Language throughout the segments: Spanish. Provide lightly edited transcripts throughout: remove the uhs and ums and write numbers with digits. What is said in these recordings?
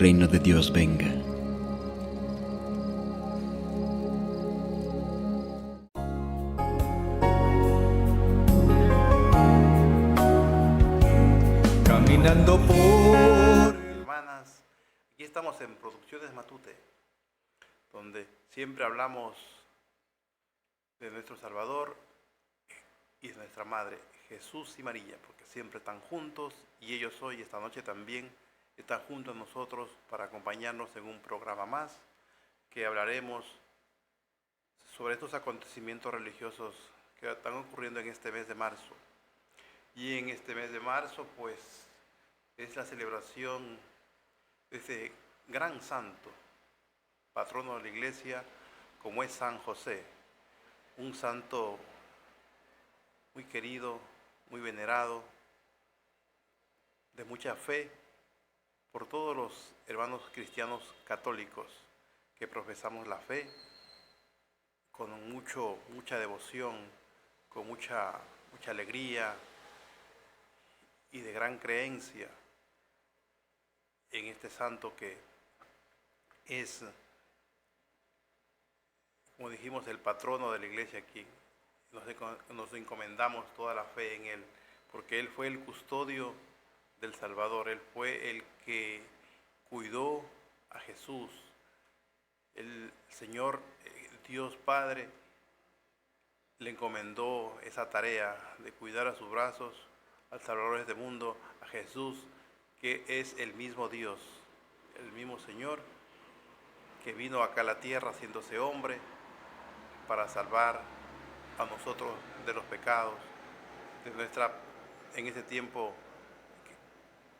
reino de Dios venga. Caminando por... Hermanas, aquí estamos en Producciones Matute, donde siempre hablamos de nuestro Salvador y de nuestra Madre, Jesús y María, porque siempre están juntos y ellos hoy, esta noche también, están juntos a nosotros para acompañarnos en un programa más que hablaremos sobre estos acontecimientos religiosos que están ocurriendo en este mes de marzo. Y en este mes de marzo, pues, es la celebración de ese gran santo, patrono de la iglesia, como es San José, un santo muy querido, muy venerado, de mucha fe por todos los hermanos cristianos católicos que profesamos la fe con mucha devoción, con mucha alegría y de gran creencia en este santo que es, como dijimos, el patrono de la iglesia aquí. Nos encomendamos toda la fe en él, porque él fue el custodio del Salvador, él fue el que cuidó a Jesús. El Señor, Dios Padre, le encomendó esa tarea de cuidar a sus brazos al Salvador de este mundo, a Jesús, que es el mismo Dios, el mismo Señor, que vino acá a la tierra haciéndose hombre para salvar a nosotros de los pecados, en ese tiempo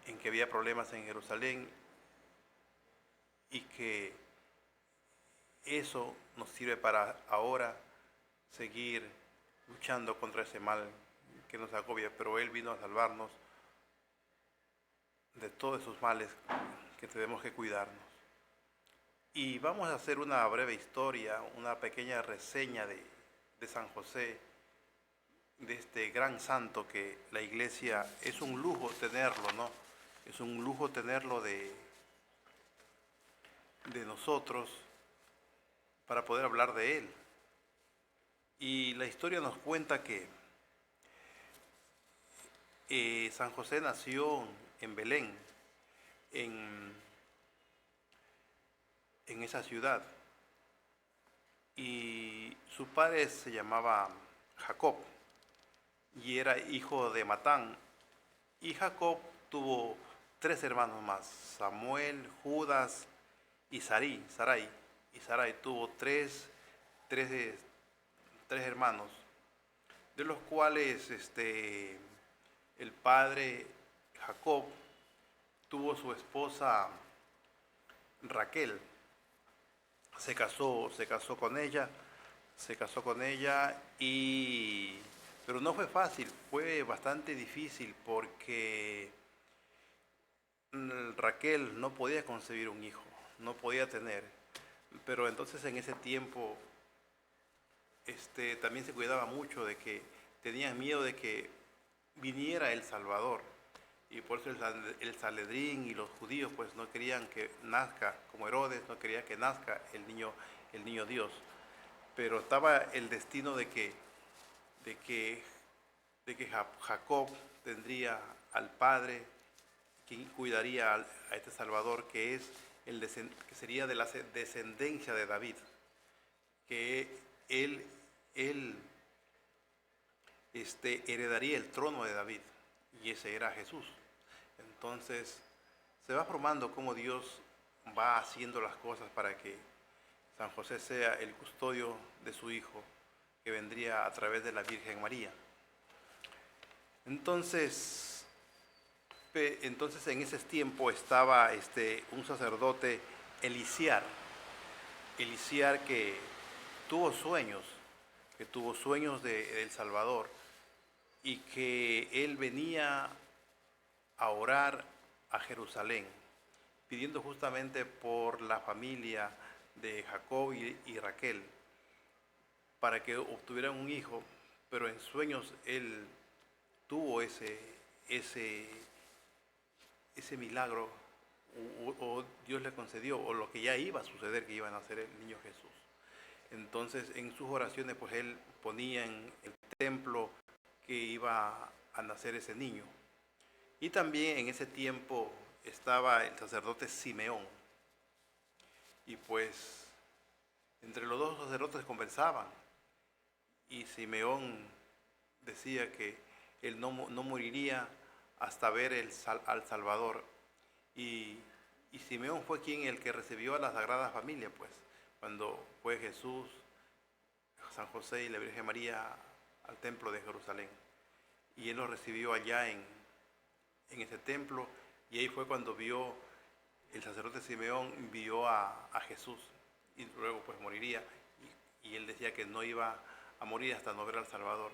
en que había problemas en Jerusalén, y que eso nos sirve para ahora seguir luchando contra ese mal que nos agobia, pero Él vino a salvarnos de todos esos males que tenemos que cuidarnos. Y vamos a hacer una breve historia, una pequeña reseña de San José, de este gran santo que la iglesia, es un lujo tenerlo, ¿no? Es un lujo tenerlo de nosotros para poder hablar de él. Y la historia nos cuenta que San José nació en Belén, en esa ciudad, y su padre se llamaba Jacob y era hijo de Matán, y Jacob tuvo 3 hermanos más, Samuel, Judas y Sarai. Y Sarai tuvo tres hermanos, de los cuales el padre Jacob tuvo su esposa Raquel, se casó con ella, pero no fue fácil, fue bastante difícil, porque Raquel no podía concebir un hijo, no podía tener, pero entonces en ese tiempo también se cuidaba mucho de que tenían miedo de que viniera el Salvador, y por eso el Sanedrín y los judíos pues no querían que nazca, como Herodes no quería que nazca el niño Dios, pero estaba el destino de que Jacob tendría al padre quien cuidaría a este Salvador, que sería de la descendencia de David, que él heredaría el trono de David, y ese era Jesús. Entonces se va formando cómo Dios va haciendo las cosas para que San José sea el custodio de su hijo, que vendría a través de la Virgen María. Entonces en ese tiempo estaba un sacerdote, Eliciar, que tuvo sueños del Salvador, y que él venía a orar a Jerusalén, pidiendo justamente por la familia de Jacob y Raquel, para que obtuvieran un hijo, pero en sueños él tuvo ese milagro, o Dios le concedió, o lo que ya iba a suceder, que iba a nacer el niño Jesús. Entonces, en sus oraciones, pues él ponía en el templo que iba a nacer ese niño. Y también en ese tiempo estaba el sacerdote Simeón. Y pues entre los dos sacerdotes conversaban. Y Simeón decía que él no moriría hasta ver al Salvador. Y Simeón fue el que recibió a la Sagrada Familia, pues, cuando fue Jesús, San José y la Virgen María al templo de Jerusalén. Y él lo recibió allá en ese templo, y ahí fue cuando vio el sacerdote Simeón, vio a Jesús, y luego pues moriría, y él decía que no iba a morir hasta no ver al Salvador.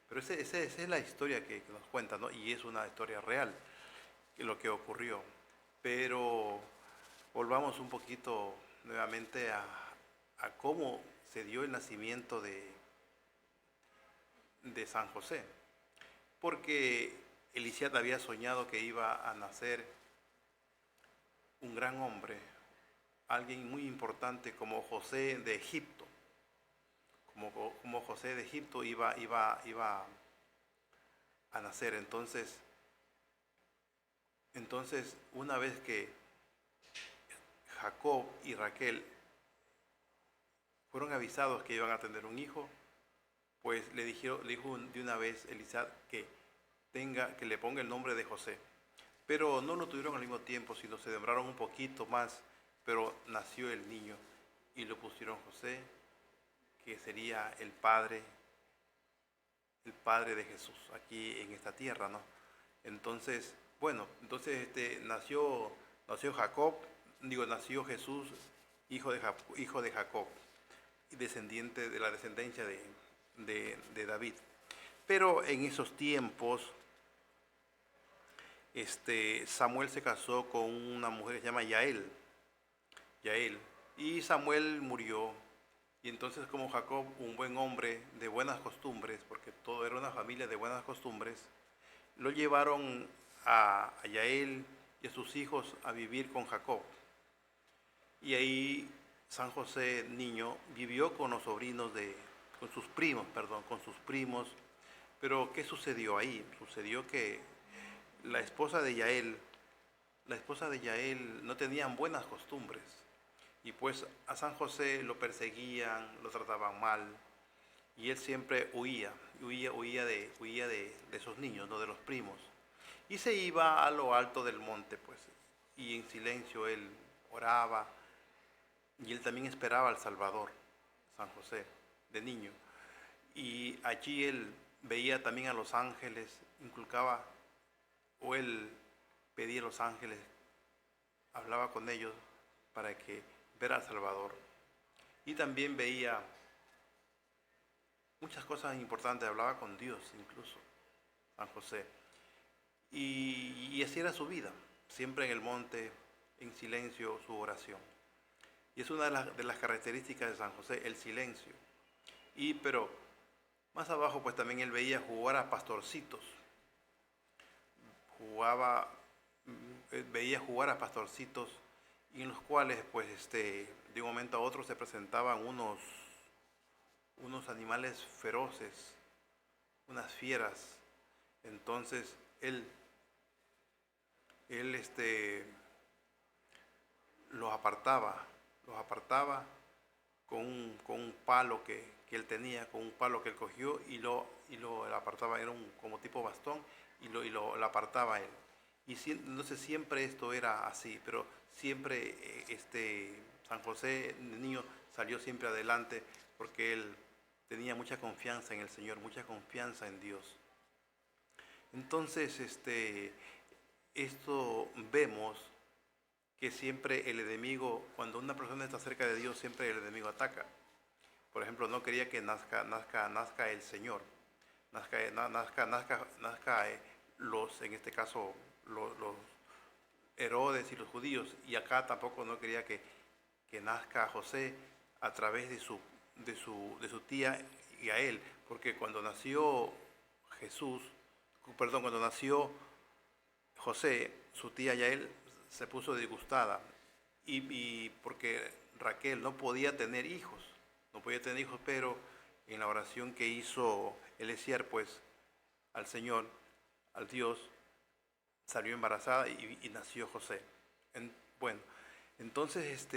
Pero esa es la historia que nos cuenta, ¿no? Y es una historia real, lo que ocurrió. Pero volvamos un poquito nuevamente a cómo se dio el nacimiento de San José. Porque Elías había soñado que iba a nacer un gran hombre, alguien muy importante como José de Egipto. Como José de Egipto iba a nacer. Entonces, una vez que Jacob y Raquel fueron avisados que iban a tener un hijo, pues le dijo de una vez Elías que le ponga el nombre de José. Pero no lo tuvieron al mismo tiempo, sino se demoraron un poquito más, pero nació el niño y lo pusieron José, que sería el padre de Jesús aquí en esta tierra, ¿no? Entonces, nació Jesús, hijo de Jacob, y descendiente de la descendencia de David. Pero en esos tiempos, Samuel se casó con una mujer que se llama Yael, y Samuel murió. Y entonces, como Jacob, un buen hombre de buenas costumbres, porque todo era una familia de buenas costumbres, lo llevaron a Yael y a sus hijos a vivir con Jacob. Y ahí San José, niño, vivió con sus primos. Pero ¿qué sucedió ahí? Sucedió que la esposa de Yael no tenían buenas costumbres. Y pues a San José lo perseguían, lo trataban mal, y él siempre huía de esos niños, no de los primos. Y se iba a lo alto del monte, pues, y en silencio él oraba, y él también esperaba al Salvador, San José, de niño. Y allí él veía también a los ángeles, él pedía a los ángeles, hablaba con ellos para ver al Salvador. Y también veía muchas cosas importantes, hablaba con Dios incluso, San José. Y así era su vida, siempre en el monte, en silencio, su oración. Y es una de las características de San José, el silencio. Pero más abajo, pues también él veía jugar a pastorcitos. Veía jugar a pastorcitos, y en los cuales, pues, de un momento a otro se presentaban unos animales feroces, unas fieras. Entonces él los apartaba con un palo que él tenía, con un palo que él cogió, y lo apartaba, era como tipo bastón, y lo apartaba él. Y entonces siempre esto era así, pero siempre San José, de niño, salió siempre adelante, porque él tenía mucha confianza en el Señor, mucha confianza en Dios. Entonces, esto vemos que siempre el enemigo, cuando una persona está cerca de Dios, siempre el enemigo ataca. Por ejemplo, no quería que nazca el Señor, nazca en este caso, los Herodes y los judíos, y acá tampoco no quería que nazca José a través de su tía Yael, porque cuando nació José, su tía Yael se puso disgustada y porque Raquel no podía tener hijos, pero en la oración que hizo Eliezer, pues al Señor, al Dios, salió embarazada y nació José. Bueno, entonces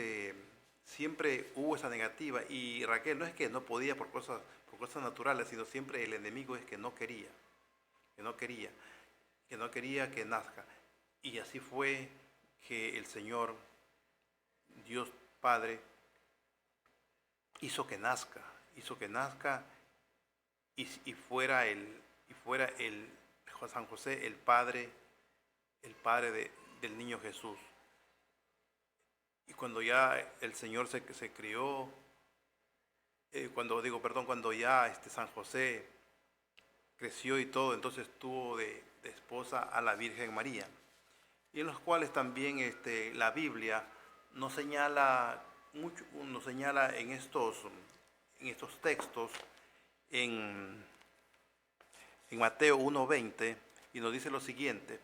siempre hubo esa negativa y Raquel no es que no podía por cosas naturales, sino siempre el enemigo es que no quería, que no quería, que no quería que nazca. Y así fue que el Señor, Dios Padre, hizo que nazca y fuera el San José el padre del niño Jesús. Y cuando ya el Señor se crió, cuando ya San José creció y todo, entonces tuvo de esposa a la Virgen María. Y en los cuales también la Biblia nos señala mucho, en estos textos, en Mateo 1:20, y nos dice lo siguiente.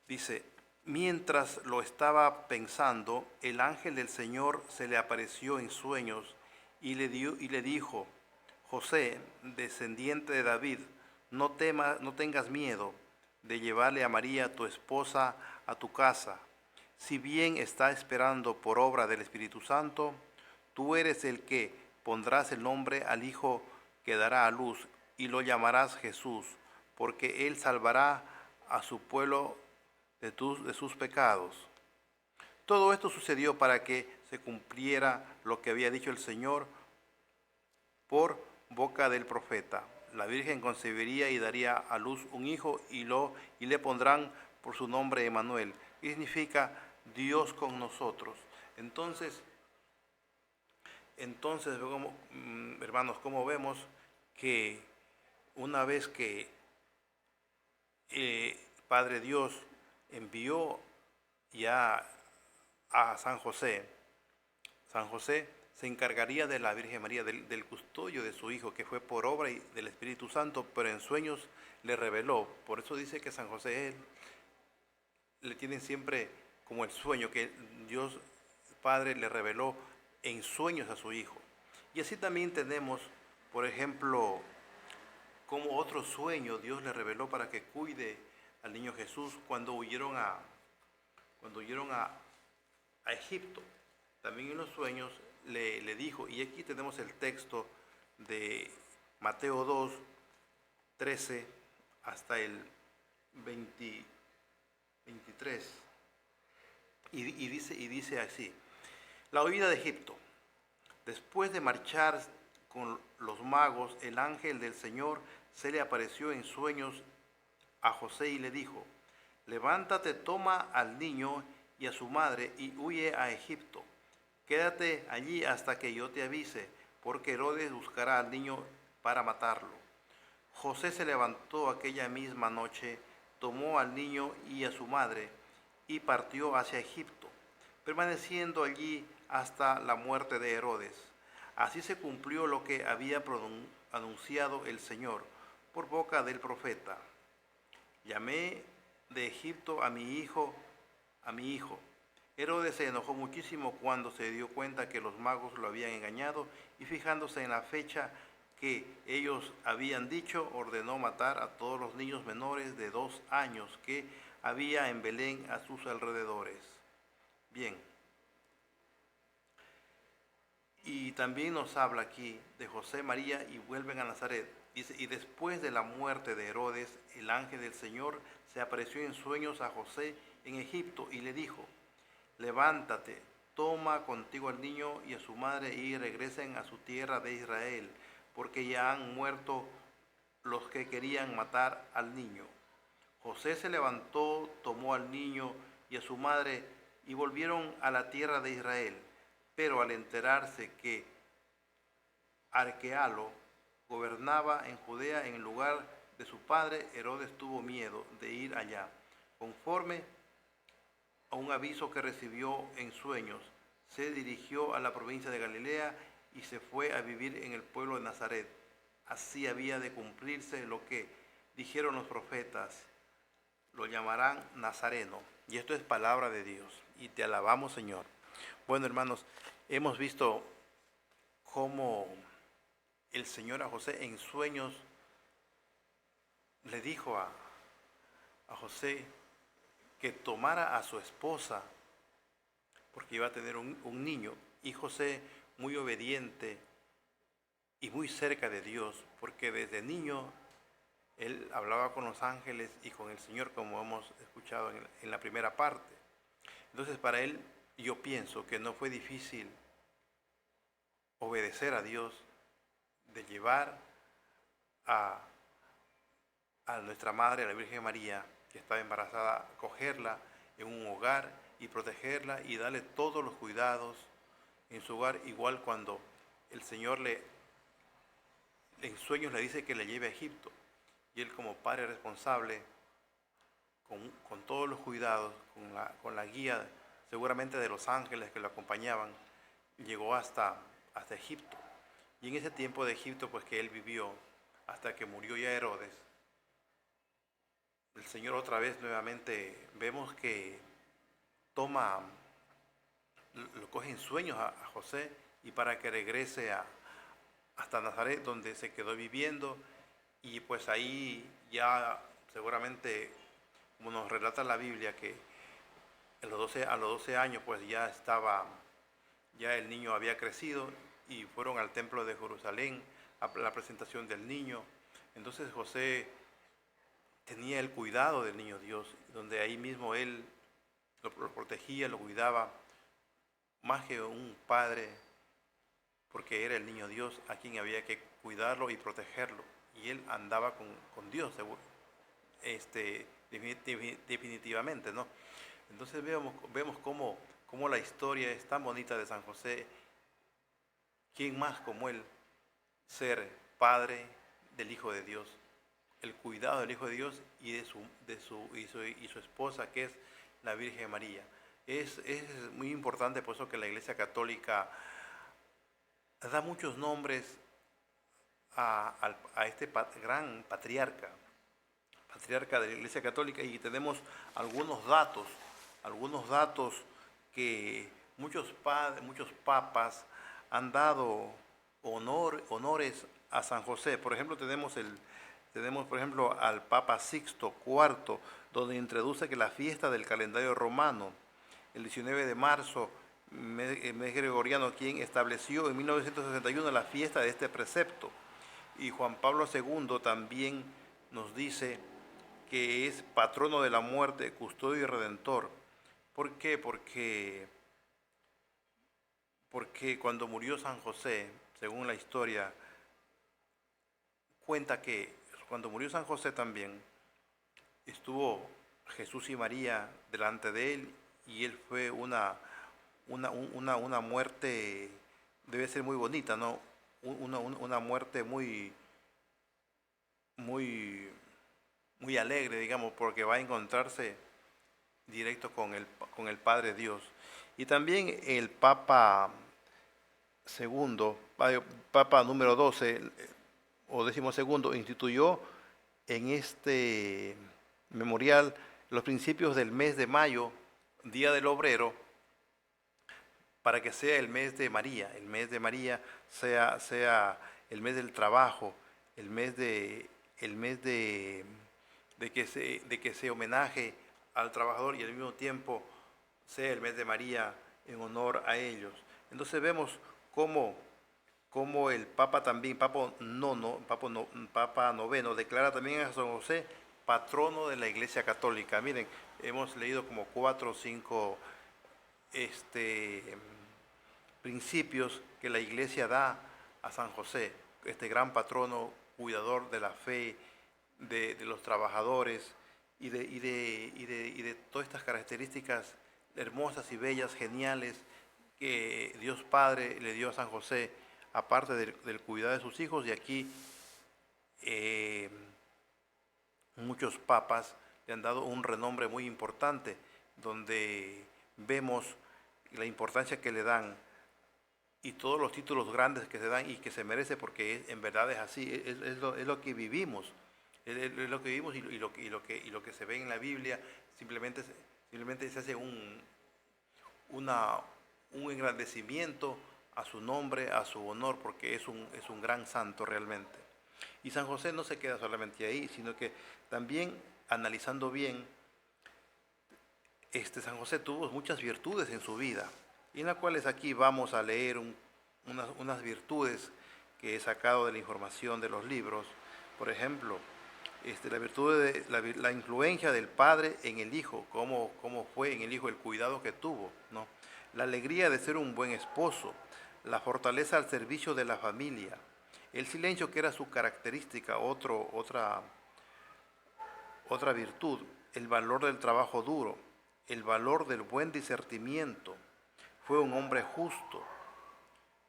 Dice: mientras lo estaba pensando, el ángel del Señor se le apareció en sueños y le dijo: José, descendiente de David, no tengas miedo de llevarle a María, tu esposa, a tu casa. Si bien está esperando por obra del Espíritu Santo, tú eres el que pondrás el nombre al hijo que dará a luz y lo llamarás Jesús, porque él salvará a su pueblo de sus pecados. Todo esto sucedió para que se cumpliera lo que había dicho el Señor por boca del profeta: la Virgen concebiría y daría a luz un hijo y le pondrán por su nombre Emmanuel, que significa Dios con nosotros. Entonces hermanos, como vemos que una vez que Padre Dios envió ya a San José se encargaría de la Virgen María, del custodio de su hijo, que fue por obra del Espíritu Santo, pero en sueños le reveló. Por eso dice que San José le tienen siempre como el sueño, que Dios Padre le reveló en sueños a su hijo. Y así también tenemos, por ejemplo, como otro sueño Dios le reveló para que cuide al niño Jesús cuando huyeron a Egipto. También en los sueños le dijo, y aquí tenemos el texto de Mateo 2, 13 hasta el 23, y dice así: la huida de Egipto. Después de marchar con los magos, el ángel del Señor se le apareció en sueños a José y le dijo: levántate, toma al niño y a su madre y huye a Egipto. Quédate allí hasta que yo te avise, porque Herodes buscará al niño para matarlo. José se levantó aquella misma noche, tomó al niño y a su madre y partió hacia Egipto, permaneciendo allí hasta la muerte de Herodes. Así se cumplió lo que había anunciado el Señor por boca del profeta: llamé de Egipto a mi hijo. Herodes se enojó muchísimo cuando se dio cuenta que los magos lo habían engañado, y fijándose en la fecha que ellos habían dicho, ordenó matar a todos los niños menores de 2 años que había en Belén a sus alrededores. Bien. Y también nos habla aquí de José, María, y vuelven a Nazaret. Dice: y después de la muerte de Herodes, el ángel del Señor se apareció en sueños a José en Egipto y le dijo: levántate, toma contigo al niño y a su madre y regresen a su tierra de Israel, porque ya han muerto los que querían matar al niño. José se levantó, tomó al niño y a su madre y volvieron a la tierra de Israel. Pero al enterarse que Arquelao gobernaba en Judea en lugar de su padre, Herodes tuvo miedo de ir allá. Conforme a un aviso que recibió en sueños, se dirigió a la provincia de Galilea y se fue a vivir en el pueblo de Nazaret. Así había de cumplirse lo que dijeron los profetas: lo llamarán Nazareno. Y esto es palabra de Dios. Y te alabamos, Señor. Bueno, hermanos, hemos visto cómo el Señor a José en sueños le dijo a José que tomara a su esposa porque iba a tener un niño. Y José, muy obediente y muy cerca de Dios, porque desde niño él hablaba con los ángeles y con el Señor, como hemos escuchado en la primera parte. Entonces para él, yo pienso que no fue difícil obedecer a Dios, de llevar a nuestra madre, a la Virgen María, que estaba embarazada, cogerla en un hogar y protegerla y darle todos los cuidados en su hogar, igual cuando el Señor en sueños le dice que le lleve a Egipto. Y él, como padre responsable, con todos los cuidados, con la guía seguramente de los ángeles que lo acompañaban, llegó hasta Egipto. Y en ese tiempo de Egipto, pues que él vivió hasta que murió ya Herodes, el Señor otra vez nuevamente vemos que lo coge en sueños a José, y para que regrese hasta Nazaret, donde se quedó viviendo. Y pues ahí ya seguramente, como nos relata la Biblia, que a los 12 años pues ya el niño había crecido, y fueron al templo de Jerusalén a la presentación del niño. Entonces José tenía el cuidado del niño Dios, donde ahí mismo él lo protegía, lo cuidaba, más que un padre, porque era el niño Dios a quien había que cuidarlo y protegerlo. Y él andaba con Dios, definitivamente, ¿no? Entonces vemos cómo la historia es tan bonita de San José. ¿Quién más como él ser padre del Hijo de Dios? El cuidado del Hijo de Dios y de su esposa, que es la Virgen María. Es muy importante, por eso que la Iglesia Católica da muchos nombres a este gran patriarca de la Iglesia Católica, y tenemos algunos datos que muchos papas han dado honores a San José. Por ejemplo, tenemos por ejemplo al Papa Sixto IV, donde introduce que la fiesta del calendario romano, el 19 de marzo, mes gregoriano, quien estableció en 1961 la fiesta de este precepto. Y Juan Pablo II también nos dice que es patrono de la muerte, custodio y redentor. ¿Por qué? Porque cuando murió San José, según la historia, cuenta que cuando murió San José también estuvo Jesús y María delante de él, y él fue una muerte, debe ser muy bonita, ¿no? Una muerte muy alegre, digamos, porque va a encontrarse directo con el Padre Dios. Y también el Papa Papa número 12 o 12º, instituyó en este memorial los principios del mes de mayo, Día del Obrero, para que sea el mes de María. El mes de María sea el mes del trabajo, el mes de que se homenaje al trabajador, y al mismo tiempo sea el mes de María en honor a ellos. Entonces vemos cómo el Papa también, Papa IX, declara también a San José patrono de la Iglesia Católica. Miren, hemos leído como 4 o 5 principios que la Iglesia da a San José, este gran patrono, cuidador de la fe, de los trabajadores, y de todas estas características hermosas y bellas, geniales, que Dios Padre le dio a San José, aparte del cuidado de sus hijos. Y aquí muchos papas le han dado un renombre muy importante, donde vemos la importancia que le dan y todos los títulos grandes que se dan y que se merece, porque en verdad es así, es lo que vivimos. Es lo que vimos y lo que se ve en la Biblia, simplemente se hace un engrandecimiento a su nombre, a su honor, porque es un gran santo realmente. Y San José no se queda solamente ahí, sino que también, analizando bien, San José tuvo muchas virtudes en su vida, y en las cuales aquí vamos a leer unas virtudes que he sacado de la información de los libros. Por ejemplo, la virtud de la influencia del padre en el hijo, cómo fue en el hijo, el cuidado que tuvo, ¿no? La alegría de ser un buen esposo, la fortaleza al servicio de la familia, el silencio que era su característica, otra virtud, el valor del trabajo duro, el valor del buen discernimiento. Fue un hombre justo,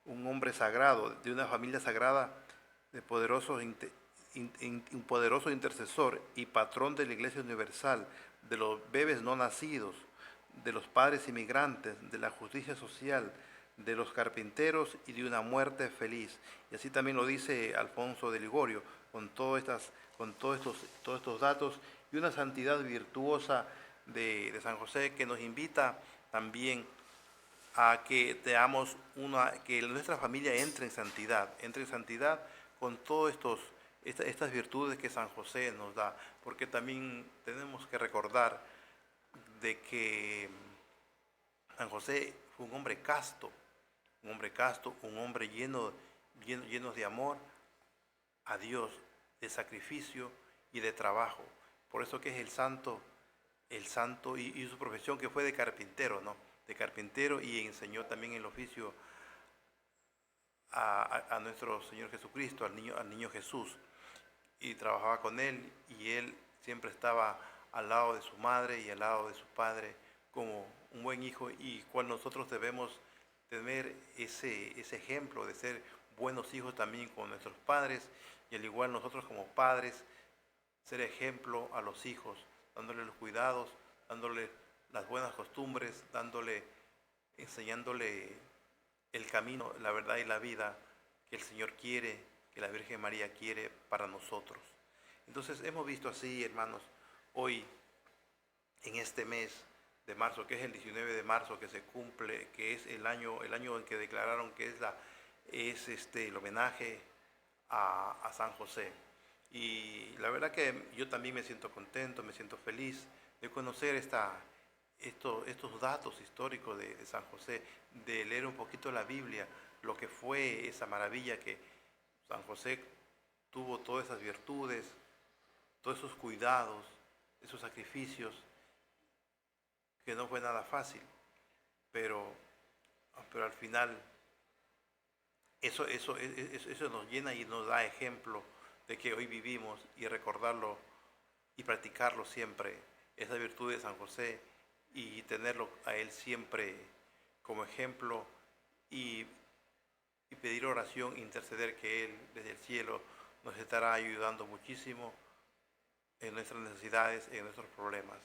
un hombre sagrado, de una familia sagrada, de un poderoso intercesor y patrón de la Iglesia Universal, de los bebés no nacidos, de los padres inmigrantes, de la justicia social, de los carpinteros y de una muerte feliz. Y así también lo dice Alfonso de Ligorio, con todos estos datos y una santidad virtuosa de San José, que nos invita también a que que nuestra familia entre en santidad con todas estas virtudes que San José nos da, porque también tenemos que recordar de que San José fue un hombre casto, un hombre lleno de amor a Dios, de sacrificio y de trabajo. Por eso que es el santo y su profesión, que fue de carpintero, ¿no? De carpintero, y enseñó también el oficio a nuestro Señor Jesucristo, al niño Jesús, y trabajaba con él, y él siempre estaba al lado de su madre y al lado de su padre como un buen hijo, y cual nosotros debemos tener ese ejemplo de ser buenos hijos también con nuestros padres, y al igual nosotros como padres ser ejemplo a los hijos, dándole los cuidados, dándole las buenas costumbres, enseñándole el camino, la verdad y la vida que el Señor quiere, que la Virgen María quiere para nosotros. Entonces hemos visto así, hermanos, hoy en este mes de marzo, que es el 19 de marzo, que se cumple, que es el año en que declararon que es el homenaje a San José. Y la verdad que yo también me siento contento, me siento feliz de conocer estos datos históricos de San José, de leer un poquito la Biblia, lo que fue esa maravilla que San José tuvo, todas esas virtudes, todos esos cuidados, esos sacrificios, que no fue nada fácil, pero al final eso nos llena y nos da ejemplo de que hoy vivimos, y recordarlo y practicarlo siempre, esa virtud de San José, y tenerlo a él siempre como ejemplo, y pedir oración, interceder, que él desde el cielo nos estará ayudando muchísimo en nuestras necesidades, en nuestros problemas.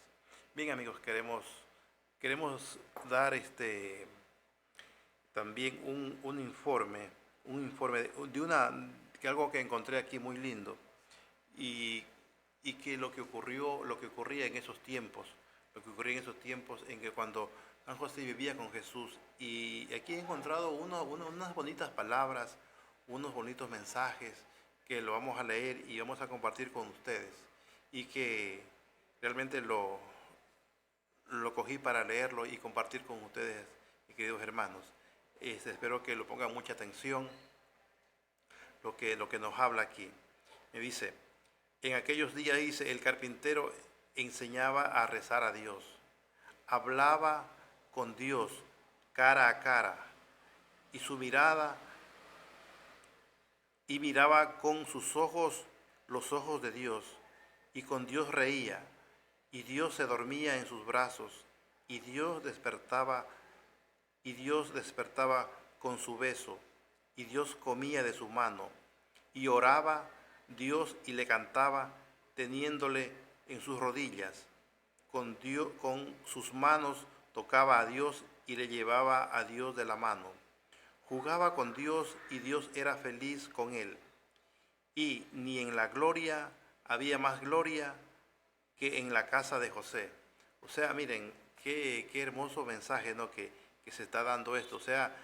Bien, amigos, queremos dar también un informe de algo que encontré aquí muy lindo, y que lo que ocurría en esos tiempos, en que cuando San José vivía con Jesús. Y aquí he encontrado unas bonitas palabras, unos bonitos mensajes que lo vamos a leer y vamos a compartir con ustedes, y que realmente lo cogí para leerlo y compartir con ustedes, mis queridos hermanos. Espero que lo pongan mucha atención, lo que nos habla aquí. Me dice: en aquellos días, dice, el carpintero enseñaba a rezar a Dios, hablaba con Dios cara a cara, y miraba con sus ojos los ojos de Dios, y con Dios reía, y Dios se dormía en sus brazos, y Dios despertaba con su beso, y Dios comía de su mano, y oraba Dios y le cantaba, teniéndole en sus rodillas. Con sus manos tocaba a Dios y le llevaba a Dios de la mano. Jugaba con Dios y Dios era feliz con él. Y ni en la gloria había más gloria que en la casa de José. O sea, miren, qué hermoso mensaje, ¿no? que se está dando esto. O sea,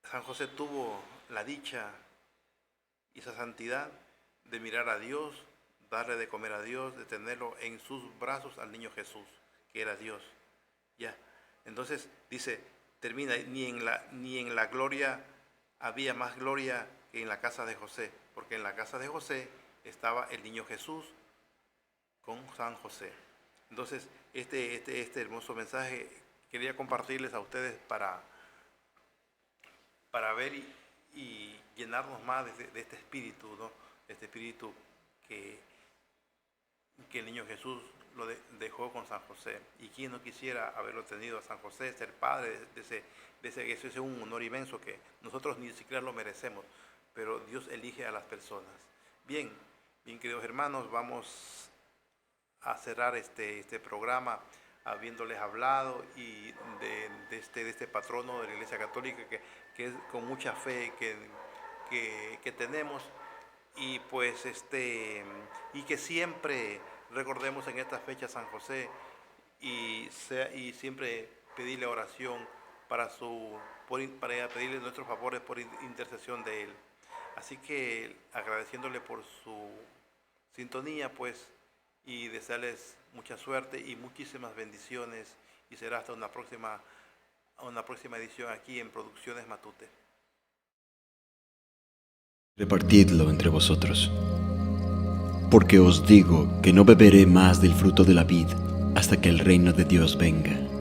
San José tuvo la dicha y esa santidad de mirar a Dios, darle de comer a Dios, de tenerlo en sus brazos al niño Jesús, que era Dios. Ya. Entonces dice, termina, ni en la gloria había más gloria que en la casa de José, porque en la casa de José estaba el niño Jesús con San José. Entonces, este hermoso mensaje quería compartirles a ustedes para ver y llenarnos más de este espíritu, ¿no? Este espíritu que el niño Jesús lo dejó con San José. Y quién no quisiera haberlo tenido a San José, ser padre de ese, eso es un honor inmenso que nosotros ni siquiera lo merecemos, pero Dios elige a las personas. Bien, queridos hermanos, vamos a cerrar este programa habiéndoles hablado y de este patrono de la Iglesia Católica que es con mucha fe que tenemos, y pues y que siempre recordemos en estas fechas San José y siempre pedirle oración para pedirle nuestros favores por intercesión de él. Así que agradeciéndole por su sintonía, pues, y desearles mucha suerte y muchísimas bendiciones, y será hasta una próxima edición aquí en Producciones Matute. Repartidlo entre vosotros, porque os digo que no beberé más del fruto de la vid hasta que el reino de Dios venga.